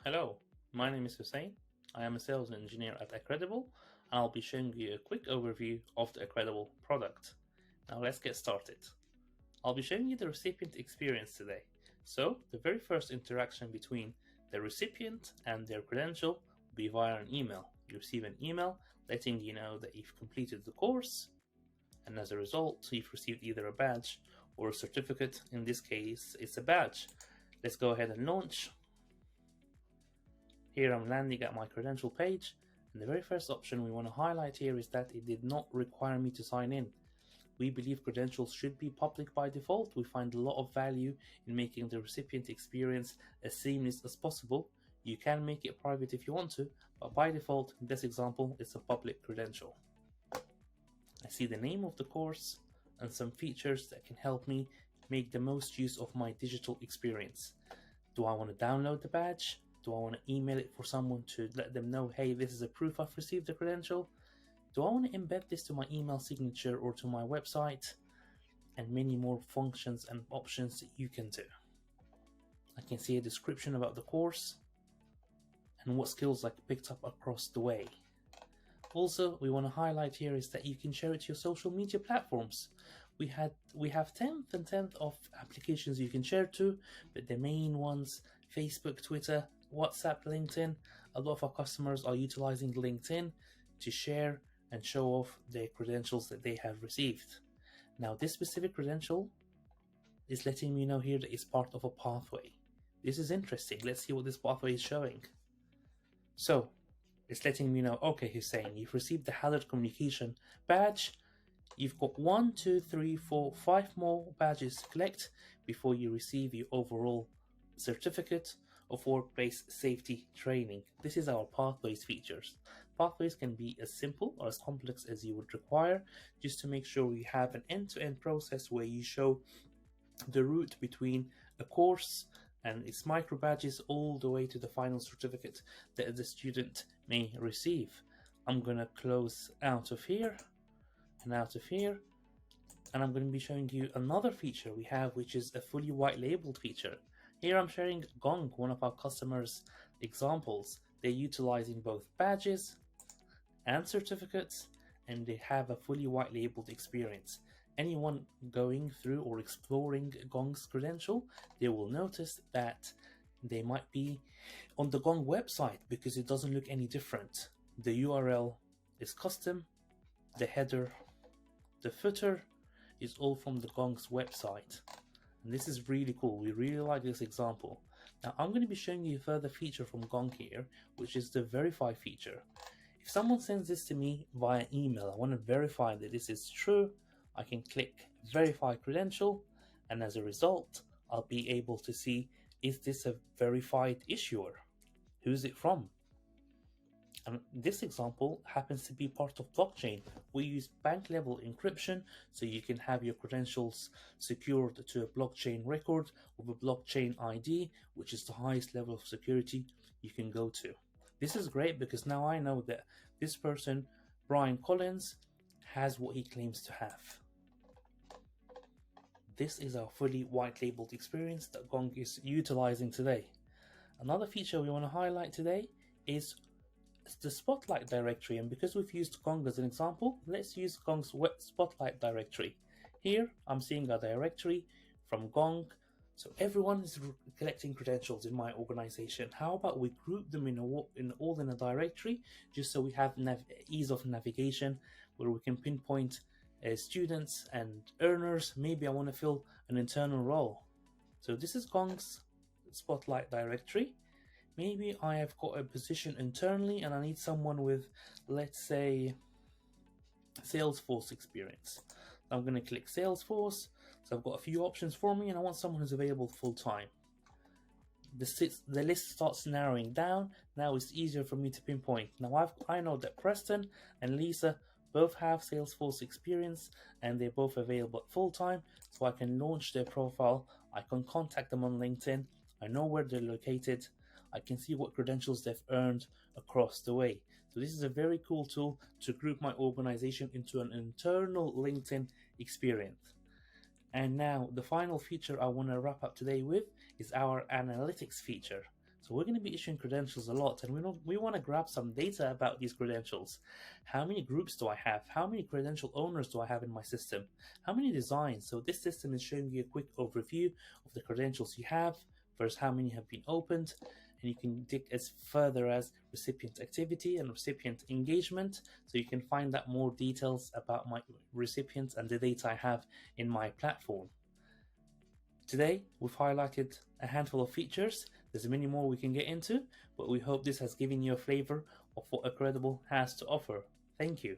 Hello, my name is Hussein. I am a sales engineer at Accredible, and I'll be showing you a quick overview of the Accredible product. Now let's get started. I'll be showing you the recipient experience today. So the very first interaction between the recipient and their credential will be via an email. You receive an email letting you know that you've completed the course, and as a result, you've received either a badge or a certificate. In this case, it's a badge. Let's go ahead and launch. Here I'm landing at my credential page, and the very first option we want to highlight here is that it did not require me to sign in. We believe credentials should be public by default. We find a lot of value in making the recipient experience as seamless as possible. You can make it private if you want to, but by default, in this example, it's a public credential. I see the name of the course and some features that can help me make the most use of my digital experience. Do I want to download the badge? Do I want to email it for someone to let them know, hey, this is a proof I've received the credential? Do I want to embed this to my email signature or to my website? And many more functions and options that you can do. I can see a description about the course and what skills I picked up across the way. Also, we want to highlight here is that you can share it to your social media platforms. We have 10th and 10th of applications you can share to, but the main ones, Facebook, Twitter, WhatsApp, LinkedIn. A lot of our customers are utilizing LinkedIn to share and show off their credentials that they have received. Now, this specific credential is letting me know here that it's part of a pathway. This is interesting. Let's see what this pathway is showing. So, it's letting me know, okay, Hussein, you've received the Hazard Communication badge. You've got 1, 2, 3, 4, 5 more badges to collect before you receive your overall certificate of workplace safety training. This is our pathways features. Pathways can be as simple or as complex as you would require, just to make sure you have an end-to-end process where you show the route between a course and its micro badges all the way to the final certificate that the student may receive. I'm going to close out of here and out of here, and I'm going to be showing you another feature we have, which is a fully white labeled feature. Here I'm sharing Gong, one of our customers' examples. They're utilizing both badges and certificates, and they have a fully white labeled experience. Anyone going through or exploring Gong's credential, they will notice that they might be on the Gong website because it doesn't look any different. The URL is custom, the header, the footer is all from the Gong's website. And this is really cool. We really like this example. Now I'm going to be showing you a further feature from Gong here, which is the verify feature. If someone sends this to me via email, I want to verify that this is true. I can click verify credential, and as a result, I'll be able to see, is this a verified issuer? Who's it from? And this example happens to be part of blockchain. We use bank level encryption, so you can have your credentials secured to a blockchain record with a blockchain ID, which is the highest level of security you can go to. This is great because now I know that this person, Brian Collins, has what he claims to have. This is our fully white labeled experience that Gong is utilizing today. Another feature we want to highlight today is the Spotlight directory, and because we've used Gong as an example, let's use Gong's Spotlight directory. Here I'm seeing a directory from Gong, so everyone is collecting credentials in my organization. How about we group them all in a directory, just so we have ease of navigation, where we can pinpoint students and earners. Maybe I want to fill an internal role. So this is Gong's Spotlight directory. Maybe I have got a position internally and I need someone with, let's say, Salesforce experience. I'm going to click Salesforce. So I've got a few options for me and I want someone who's available full-time. The list starts narrowing down. Now it's easier for me to pinpoint. Now I know that Preston and Lisa both have Salesforce experience and they're both available at full-time, so I can launch their profile. I can contact them on LinkedIn. I know where they're located. I can see what credentials they've earned across the way. So this is a very cool tool to group my organization into an internal LinkedIn experience. And now the final feature I want to wrap up today with is our analytics feature. So we're going to be issuing credentials a lot, and we want to grab some data about these credentials. How many groups do I have? How many credential owners do I have in my system? How many designs? So this system is showing you a quick overview of the credentials you have versus how many have been opened. And you can dig as further as recipient activity and recipient engagement. So you can find out more details about my recipients and the data I have in my platform. Today, we've highlighted a handful of features. There's many more we can get into, but we hope this has given you a flavor of what Accredible has to offer. Thank you.